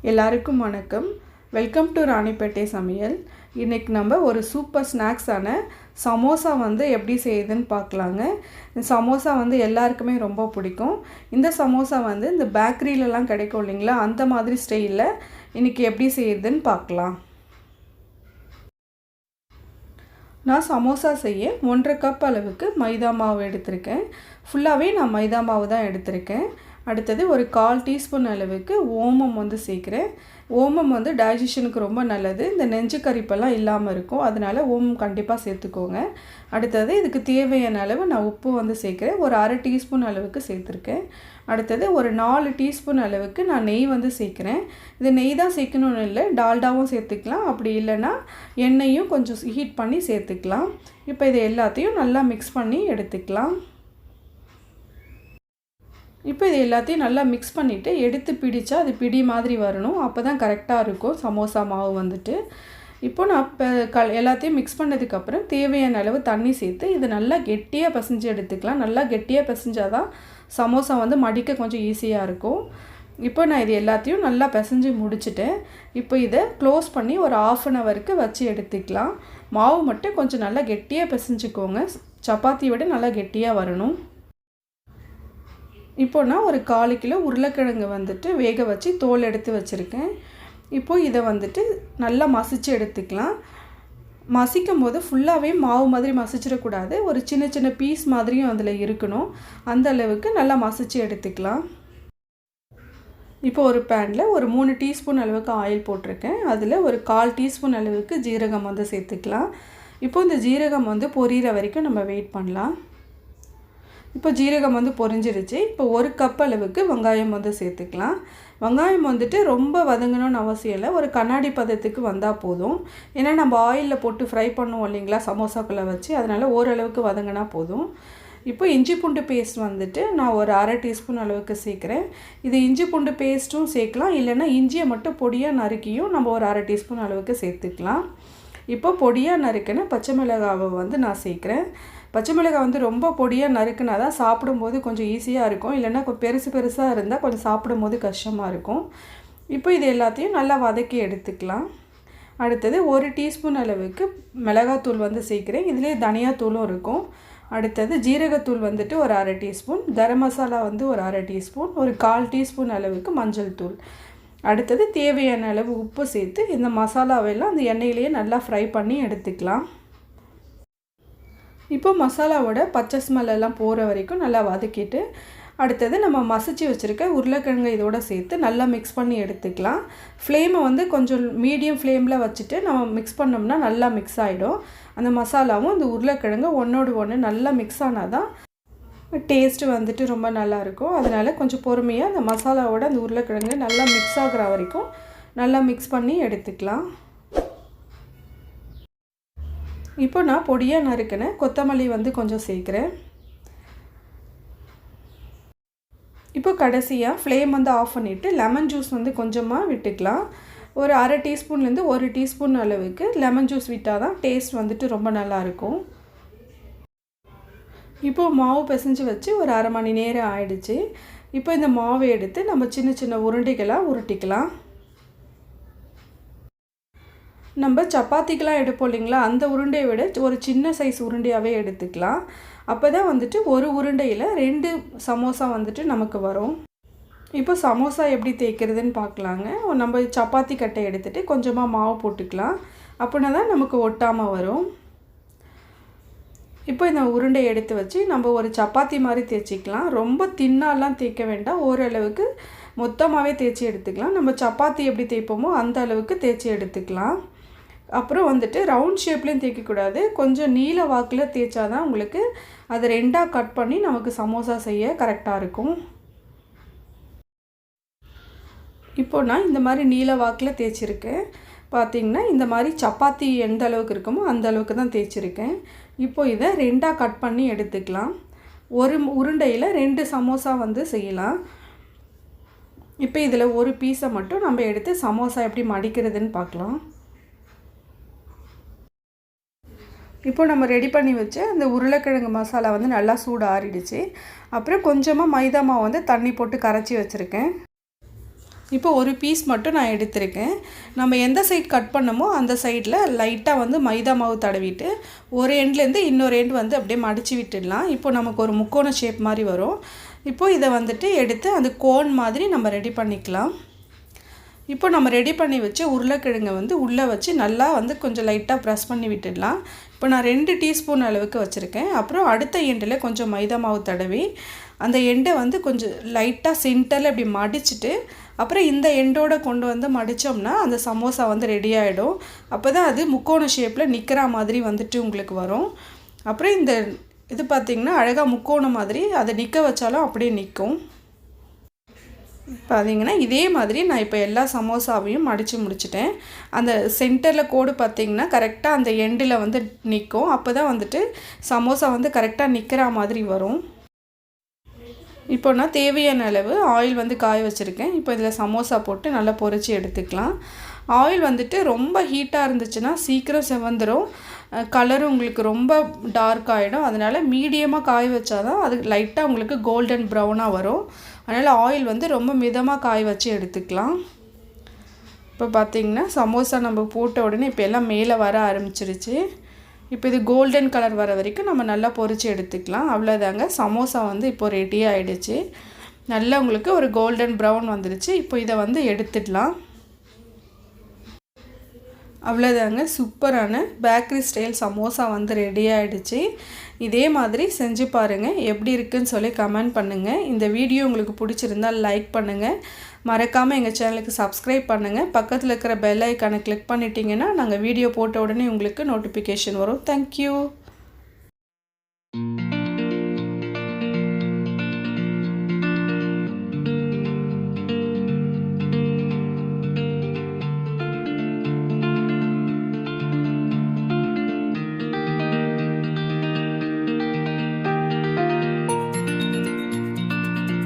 எல்லாருக்கும் வணக்கம். Welcome to Ranipet சமையல். இன்றைக்கி நம்ம ஒரு சூப்பர் ஸ்நாக்ஸான சமோசா எப்படி செய்யுதுன்னு பார்க்கலாங்க. இந்த சமோசா எல்லாருக்குமே ரொம்ப பிடிக்கும். இந்த சமோசா இந்த பேக்கரியிலலாம் கிடைக்கும் இல்லைங்களா, அந்த மாதிரி ஸ்டைலில் இன்றைக்கி எப்படி செய்யுதுன்னு பார்க்கலாம். நான் சமோசா செய்ய 1.5 கப் அளவுக்கு மைதா மாவு எடுத்திருக்கேன். ஃபுல்லாகவே நான் மைதா மாவு தான் எடுத்திருக்கேன். அடுத்தது ஒரு 1/4 டீஸ்பூன் அளவுக்கு ஓமம் சேர்க்குறேன். ஓமம் டைஜஷனுக்கு ரொம்ப நல்லது. இந்த நெஞ்சு கரிப்பெல்லாம் இல்லாமல் இருக்கும், அதனால் ஓமம் கண்டிப்பாக சேர்த்துக்கோங்க. அடுத்தது இதுக்கு தேவையான அளவு நான் உப்பு சேர்க்குறேன். ஒரு 1/2 டீஸ்பூன் அளவுக்கு சேர்த்துருக்கேன். அடுத்தது ஒரு 4 டீஸ்பூன் அளவுக்கு நான் நெய் சேர்க்குறேன். இது நெய் தான் சேர்க்கணும்னு இல்லை, டால்டாவும் சேர்த்துக்கலாம். அப்படி இல்லைன்னா எண்ணெயும் கொஞ்சம் ஹீட் பண்ணி சேர்த்துக்கலாம். இப்போ இது எல்லாத்தையும் நல்லா மிக்ஸ் பண்ணி எடுத்துக்கலாம். இப்போ இது எல்லாத்தையும் நல்லா மிக்ஸ் பண்ணிவிட்டு எடுத்து பிடிச்சா அது பிடி மாதிரி வரணும். அப்போ தான் கரெக்டாக இருக்கும் சமோசா மாவு. இப்போ நான் இப்போ எல்லாத்தையும் மிக்ஸ் பண்ணதுக்கப்புறம் தேவையான அளவு தண்ணி சேர்த்து இது நல்லா கெட்டியாக பிசைஞ்சு எடுத்துக்கலாம். நல்லா கெட்டியாக பிசைஞ்சால் தான் சமோசா மடிக்க கொஞ்சம் ஈஸியாக இருக்கும். இப்போ நான் இது எல்லாத்தையும் நல்லா பிசைஞ்சு முடிச்சுட்டேன். இப்போ இதை க்ளோஸ் பண்ணி ஒரு 1/2 ஹவருக்கு வச்சு எடுத்துக்கலாம். மாவு மட்டும் கொஞ்சம் நல்லா கெட்டியாக பிசைஞ்சுக்கோங்க. சப்பாத்தியை விட நல்லா கெட்டியாக வரணும். இப்போ நான் ஒரு 1/4 கிலோ உருளைக்கிழங்கு வேக வச்சு தோல் எடுத்து வச்சுருக்கேன். இப்போது இதை நல்லா மசிச்சு எடுத்துக்கலாம். மசிக்கும் போது ஃபுல்லாகவே மாவு மாதிரி மசிச்சிடக்கூடாது. ஒரு சின்ன சின்ன பீஸ் மாதிரியும் அதில் இருக்கணும். அந்த அளவுக்கு நல்லா மசிச்சு எடுத்துக்கலாம். இப்போ ஒரு பேனில் ஒரு 3 டீஸ்பூன் அளவுக்கு ஆயில் போட்டிருக்கேன். அதில் ஒரு 1/4 டீஸ்பூன் அளவுக்கு ஜீரகம் சேர்த்துக்கலாம். இப்போ இந்த ஜீரகம் பொரியிற வரைக்கும் நம்ம வெயிட் பண்ணலாம். இப்போ ஜீரகம் பொரிஞ்சிருச்சு. இப்போ 1 கப் அளவுக்கு வெங்காயம் சேர்த்துக்கலாம். வெங்காயம் ரொம்ப வதங்கணும்னு அவசியம் இல்லை, ஒரு கண்ணாடி பதத்துக்கு வந்தால் போதும். ஏன்னா நம்ம ஆயிலில் போட்டு ஃப்ரை பண்ணுவோம் இல்லைங்களா சமோசாக்குள்ளே வச்சு, அதனால் ஓரளவுக்கு வதங்கினா போதும். இப்போ இஞ்சி பூண்டு பேஸ்ட் நான் ஒரு 1/2 டீஸ்பூன் அளவுக்கு சேர்க்குறேன். இது இஞ்சி பூண்டு பேஸ்ட்டும் சேர்க்கலாம், இல்லைன்னா இஞ்சியை மட்டும் பொடியாக நறுக்கியும் நம்ம ஒரு 1/2 டீஸ்பூன் அளவுக்கு சேர்த்துக்கலாம். இப்போ பொடியாக நறுக்கின பச்சை மிளகாவை நான் சேர்க்குறேன். பச்சை மிளகாய் ரொம்ப பொடியாக நறுக்குனா தான் சாப்பிடும்போது கொஞ்சம் ஈஸியாக இருக்கும், இல்லைன்னா பெருசு பெருசாக இருந்தால் கொஞ்சம் சாப்பிடும்போது கஷ்டமாக இருக்கும். இப்போ இது எல்லாத்தையும் நல்லா வதக்கி எடுத்துக்கலாம். அடுத்தது 1 டீஸ்பூன் அளவுக்கு மிளகாத்தூள் சேர்க்குறேன். இதுலேயே தனியாத்தூளும் இருக்கும். அடுத்தது ஜீரகத்தூள் ஒரு 1/2 டீஸ்பூன், கரம் மசாலா ஒரு 1/2 டீஸ்பூன், ஒரு 1/4 டீஸ்பூன் அளவுக்கு மஞ்சள் தூள். அடுத்தது தேவையான அளவு உப்பு சேர்த்து இந்த மசாலாவெல்லாம் அந்த எண்ணெயிலேயே நல்லா ஃப்ரை பண்ணி எடுத்துக்கலாம். இப்போ மசாலாவோட பச்சை ஸ்மெல்லாம் போகிற வரைக்கும் நல்லா வதக்கிட்டு, அடுத்தது நம்ம மசிச்சு வச்சுருக்க உருளைக்கிழங்கு இதோட சேர்த்து நல்லா மிக்ஸ் பண்ணி எடுத்துக்கலாம். ஃப்ளேமை கொஞ்சம் மீடியம் ஃப்ளேமில் வச்சுட்டு நம்ம மிக்ஸ் பண்ணோம்னா நல்லா மிக்ஸ் ஆகிடும். அந்த மசாலாவும் இந்த உருளைக்கிழங்கு ஒன்றோடு ஒன்று நல்லா மிக்ஸ் ஆனால் தான் டேஸ்ட்டு ரொம்ப நல்லாயிருக்கும். அதனால் கொஞ்சம் பொறுமையாக அந்த மசாலாவோட அந்த உருளைக்கிழங்கு நல்லா மிக்ஸ் ஆகிற வரைக்கும் நல்லா மிக்ஸ் பண்ணி எடுத்துக்கலாம். இப்போ நான் பொடியாக நறுக்கின கொத்தமல்லி கொஞ்சம் சேர்க்குறேன். இப்போ கடைசியாக ஃப்ளேம் ஆஃப் பண்ணிவிட்டு லெமன் ஜூஸ் கொஞ்சமாக விட்டுக்கலாம். ஒரு 1/2 டீஸ்பூன்லேருந்து 1 டீஸ்பூன் அளவுக்கு லெமன் ஜூஸ் விட்டால் தான் டேஸ்ட் ரொம்ப நல்லாயிருக்கும். இப்போது மாவு பிசைஞ்சு வச்சு ஒரு 1/2 மணி நேரம் ஆயிடுச்சு. இப்போ இந்த மாவை எடுத்து நம்ம சின்ன சின்ன உருண்டைகளாக உருட்டிக்கலாம். நம்ம சப்பாத்திக்கெலாம் எடுப்போம் இல்லைங்களா, அந்த உருண்டையை விட ஒரு சின்ன சைஸ் உருண்டையாகவே எடுத்துக்கலாம். அப்போ தான் ஒரு உருண்டையில் 2 சமோசா நமக்கு வரும். இப்போ சமோசா எப்படி தேய்க்கிறதுன்னு பார்க்கலாங்க. நம்ம சப்பாத்தி கட்டை எடுத்துகிட்டு கொஞ்சமாக மாவு போட்டுக்கலாம். அப்படின்னா தான் நமக்கு ஒட்டாமல் வரும். இப்போ இந்த உருண்டையை எடுத்து வச்சு நம்ம ஒரு சப்பாத்தி மாதிரி தேய்ச்சிக்கலாம். ரொம்ப தின்னாலாம் தேய்க்க வேண்டாம், ஓரளவுக்கு மொத்தமாகவே தேய்ச்சி எடுத்துக்கலாம். நம்ம சப்பாத்தி எப்படி தேய்ப்போமோ அந்த அளவுக்கு தேய்ச்சி எடுத்துக்கலாம். அப்புறம் ரவுண்ட் ஷேப்லேயும் தேய்க்கக்கூடாது, கொஞ்சம் நீல வாக்கில் தேய்ச்சா தான் உங்களுக்கு அதை 2ஆக கட் பண்ணி நமக்கு சமோசா செய்ய கரெக்டாக இருக்கும். இப்போ நான் இந்த மாதிரி நீல வாக்கில் தேய்ச்சிருக்கேன். பார்த்திங்கன்னா இந்த மாதிரி சப்பாத்தி எந்த அளவுக்கு இருக்குமோ அந்த அளவுக்கு தான் தேய்ச்சிருக்கேன். இப்போ இதை 2ஆக கட் பண்ணி எடுத்துக்கலாம். ஒரு உருண்டையில் 2 சமோசா செய்யலாம். இப்போ இதில் ஒரு பீஸை மட்டும் நம்ம எடுத்து சமோசா எப்படி மடிக்கிறதுன்னு பார்க்கலாம். இப்போ நம்ம ரெடி பண்ணி வச்சு அந்த உருளைக்கிழங்கு மசாலா நல்லா சூடு ஆறிடுச்சு. அப்புறம் கொஞ்சமாக மைதா மாவு தண்ணி போட்டு கரைச்சி வச்சுருக்கேன். இப்போ ஒரு பீஸ் மட்டும் நான் எடுத்திருக்கேன். நம்ம எந்த சைடு கட் பண்ணமோ அந்த சைடில் லைட்டாக வந்து மைதா மாவு தடவிட்டு ஒரு எண்ட்லேருந்து இன்னொரு எண்ட் வந்து அப்படியே மடித்து விட்டுடலாம். இப்போ நமக்கு ஒரு முக்கோண ஷேப் மாதிரி வரும். இப்போது இதை வந்துட்டு எடுத்து அந்த கோன் மாதிரி நம்ம ரெடி பண்ணிக்கலாம். இப்போ நம்ம ரெடி பண்ணி வச்ச உருளைக்கிழங்கை வந்து உள்ளே வச்சு நல்லா வந்து கொஞ்சம் லைட்டாக ப்ரெஸ் பண்ணி விட்டுடலாம். இப்போ நான் 2 டீஸ்பூன் அளவுக்கு வச்சுருக்கேன். அப்புறம் அடுத்த எண்டில் கொஞ்சம் மைதா மாவு தடவி அந்த எண்டை வந்து கொஞ்சம் லைட்டாக சென்டரில் இப்படி மடிச்சுட்டு அப்புறம் இந்த எண்டோடு கொண்டு வந்து மடித்தோம்னா அந்த சமோசா வந்து ரெடி ஆகிடும். அப்போ தான் அது முக்கோண ஷேப்பில் நிற்கிற மாதிரி வந்துட்டு உங்களுக்கு வரும். அப்புறம் இந்த இது பார்த்திங்கன்னா அழகாக முக்கோணம் மாதிரி அதை நிற்க வச்சாலும் அப்படியே நிற்கும். பார்த்தீங்கன்னா இதே மாதிரி நான் இப்போ எல்லா சமோசாவையும் மடித்து முடிச்சிட்டேன். அந்த சென்டரில் கோடு பார்த்திங்கன்னா கரெக்டாக அந்த எண்டில் வந்து நிற்கும். அப்போ தான் வந்துட்டு சமோசா வந்து கரெக்டாக நிற்கிற மாதிரி வரும். இப்போ நான் தேவையான அளவு ஆயில் வந்து காய வச்சுருக்கேன். இப்போ இதில் சமோசா போட்டு நல்லா பொரித்து எடுத்துக்கலாம். ஆயில் வந்துட்டு ரொம்ப ஹீட்டாக இருந்துச்சுன்னா சீக்கிரம் செவந்துடும், கலரும் உங்களுக்கு ரொம்ப டார்க் ஆகிடும். அதனால் மீடியமாக காய வச்சா தான் அது லைட்டாக உங்களுக்கு கோல்டன் ப்ரௌனாக வரும். அதனால் ஆயில் வந்து ரொம்ப மிதமாக காய வச்சு எடுத்துக்கலாம். இப்போ பார்த்திங்கன்னா சமோசா நம்ம போட்ட உடனே இப்போ எல்லாம் மேலே வர ஆரம்பிச்சிருச்சு. இப்போ இது கோல்டன் கலர் வர வரைக்கும் நம்ம நல்லா பொரித்து எடுத்துக்கலாம். அவ்வளோதாங்க, சமோசா வந்து இப்போ ரெடி ஆகிடுச்சு. நல்லா உங்களுக்கு ஒரு கோல்டன் ப்ரௌன் வந்துடுச்சு. இப்போ இதை வந்து எடுத்துடலாம். அவ்வளோதாங்க, சூப்பரான பேக்கரி ஸ்டைல் சமோசா வந்து ரெடி ஆகிடுச்சு. இதே மாதிரி செஞ்சு பாருங்கள், எப்படி இருக்குதுன்னு சொல்லி கமெண்ட் பண்ணுங்கள். இந்த வீடியோ உங்களுக்கு பிடிச்சிருந்தால் லைக் பண்ணுங்கள். மறக்காமல் எங்கள் சேனலுக்கு சப்ஸ்கிரைப் பண்ணுங்கள். பக்கத்தில் இருக்கிற பெல் ஐக்கானை கிளிக் பண்ணிட்டீங்கன்னா நாங்கள் வீடியோ போட்ட உடனே உங்களுக்கு நோட்டிஃபிகேஷன் வரும். தேங்க்யூ.